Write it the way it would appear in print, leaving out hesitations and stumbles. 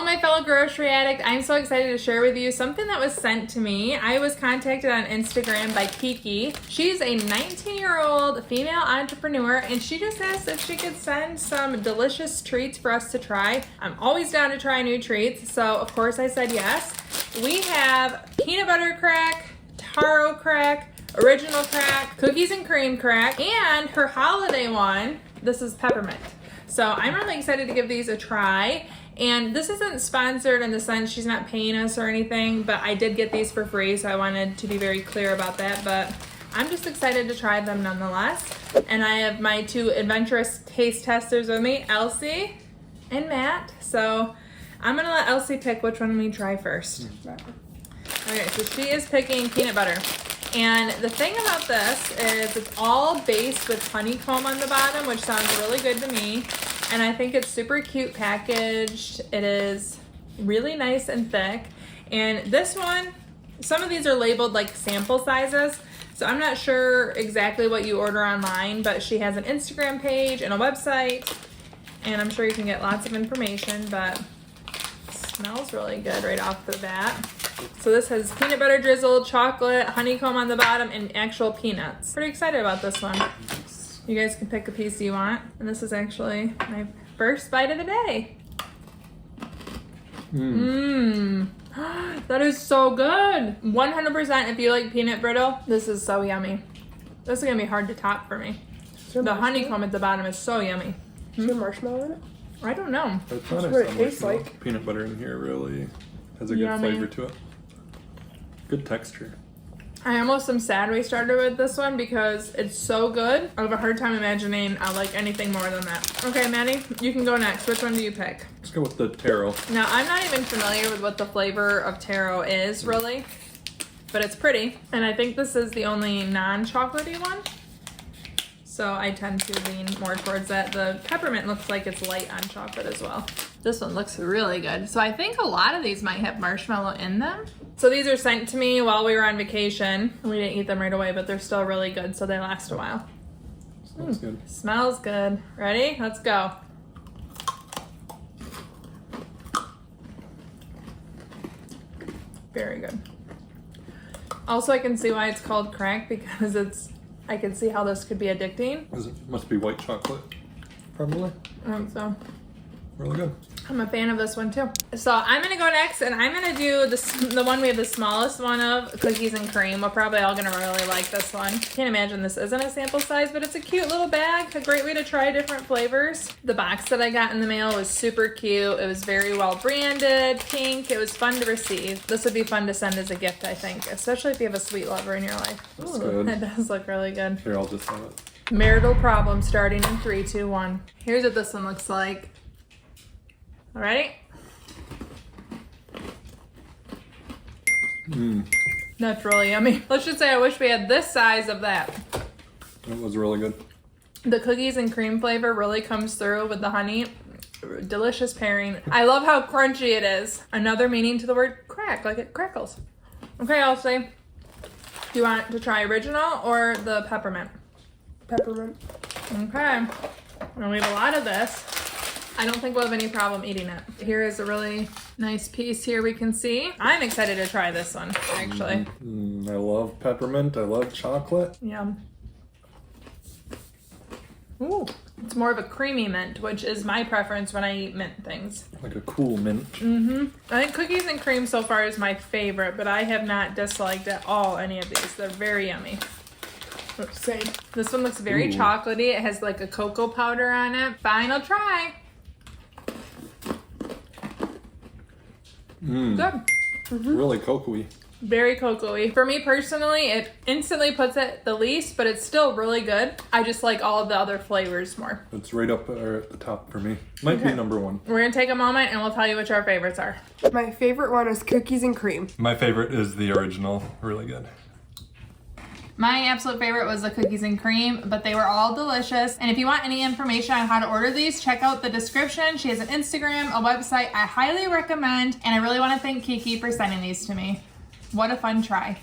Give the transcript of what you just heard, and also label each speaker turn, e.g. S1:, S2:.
S1: Hello, my fellow grocery addict. I'm so excited to share with you something that was sent to me. I was contacted on Instagram by Kiki. She's a 19-year-old female entrepreneur, and she just asked if she could send some delicious treats for us to try. I'm always down to try new treats, so of course I said yes. We have peanut butter Krack, taro Krack, original Krack, cookies and cream Krack, and her holiday one, this is peppermint. So I'm really excited to give these a try. And this isn't sponsored in the sense she's not paying us or anything, but I did get these for free, so I wanted to be very clear about that. But I'm just excited to try them nonetheless. And I have my two adventurous taste testers with me, Elsie and Matt. So I'm gonna let Elsie pick which one we try first. Okay, so she is picking peanut butter. And the thing about this is it's all based with honeycomb on the bottom, which sounds really good to me. And I think it's super cute packaged. It is really nice and thick. And this one, some of these are labeled like sample sizes. So I'm not sure exactly what you order online, but she has an Instagram page and a website. And I'm sure you can get lots of information, but it smells really good right off the bat. So this has peanut butter drizzle, chocolate, honeycomb on the bottom, and actual peanuts. Pretty excited about this one. You guys can pick a piece you want. And this is actually my first bite of the day. That is so good. 100% if you like peanut brittle, this is so yummy. This is gonna be hard to top for me. The honeycomb at the bottom is so yummy.
S2: Is there marshmallow in it?
S1: I don't know.
S3: That's
S2: what it tastes like.
S3: Peanut butter in here really has a good flavor to it. Good texture.
S1: I almost am sad we started with this one because it's so good. I have a hard time imagining I like anything more than that. Okay, Maddie, you can go next. Which one do you pick?
S3: Let's go with the taro.
S1: Now, I'm not even familiar with what the flavor of taro is, really. But it's pretty. And I think this is the only non-chocolatey one. So I tend to lean more towards that. The peppermint looks like it's light on chocolate as well. This one looks really good. So I think a lot of these might have marshmallow in them. So these are sent to me while we were on vacation. We didn't eat them right away, but they're still really good, so they last a while.
S3: Smells good.
S1: Smells good. Ready? Let's go. Very good. Also, I can see why it's called Krack because I can see how this could be addicting.
S3: Must be white chocolate, probably.
S1: I think so.
S3: Really good.
S1: I'm a fan of this one too. So I'm gonna go next, and I'm gonna do the one we have the smallest one of, cookies and cream. We're probably all gonna really like this one. Can't imagine this isn't a sample size, but it's a cute little bag. A great way to try different flavors. The box that I got in the mail was super cute. It was very well branded, pink. It was fun to receive. This would be fun to send as a gift, I think, especially if you have a sweet lover in your life.
S3: That's good.
S1: That does look really good.
S3: Here, I'll just have it.
S1: Marital problem starting in 3, 2, 1. Here's what this one looks like. All ready? That's really yummy. Let's just say I wish we had this size of that.
S3: It was really good.
S1: The cookies and cream flavor really comes through with the honey. Delicious pairing. I love how crunchy it is. Another meaning to the word crack, like it crackles. Okay, I'll say, do you want to try original or the peppermint?
S2: Peppermint.
S1: Okay. And we have a lot of this. I don't think we'll have any problem eating it. Here is a really nice piece here we can see. I'm excited to try this one, actually.
S3: I love peppermint. I love chocolate.
S1: Yum. Ooh, it's more of a creamy mint, which is my preference when I eat mint things.
S3: Like a cool mint.
S1: I think cookies and cream so far is my favorite, but I have not disliked at all any of these. They're very yummy.
S2: Same.
S1: This one looks very chocolatey. It has like a cocoa powder on it. Final try. Good.
S3: Really cocoa-y.
S1: Very cocoa-y. For me personally, it instantly puts it the least, but it's still really good. I just like all of the other flavors more.
S3: It's right up there at the top for me. Might be number one.
S1: We're gonna take a moment and we'll tell you which our favorites are.
S2: My favorite one is cookies and cream.
S3: My favorite is the original. Really good.
S1: My absolute favorite was the cookies and cream, but they were all delicious. And if you want any information on how to order these, check out the description. She has an Instagram, a website I highly recommend. And I really want to thank Kiki for sending these to me. What a fun try.